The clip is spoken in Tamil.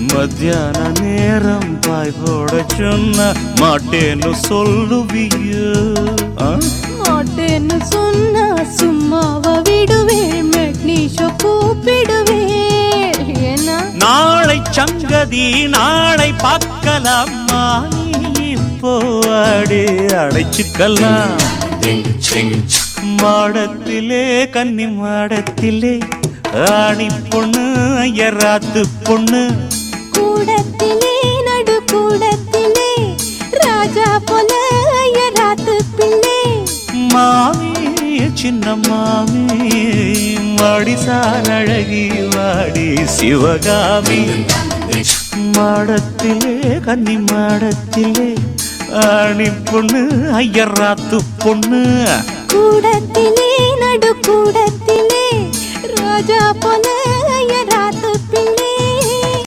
மத்தியான நேரம் பாய் போட சொன்ன மாட்டேன்னு சொல்லுவியோ? மாட்டேன்னு சொன்னா சும்மாவா விடுவேன், மெக்னீஷோ கூப்பிடுவேன். என்ன நாளை சங்கதி நாளை பார்க்கலாமா, இப்போ அடி அடைச்சுக்கலாம். மாடத்திலே கன்னி மாடத்திலே ஆணி பொண்ணு ஐயராத்து பொண்ணு, கூடத்திலே நடு கூடத்திலே ராஜா போல ஐயராத்து பிள்ளை. மாமி சின்ன மாமி மடிசார் அழகி வாடி சிவகாமி, மாடத்திலே கன்னி மாடத்திலே ஆணி பொண்ணு ஐயராத்து பொண்ணு, கூடத்திலே நடு கூடத்திலே ராஜா போல ஐயராத்து பிள்ளை.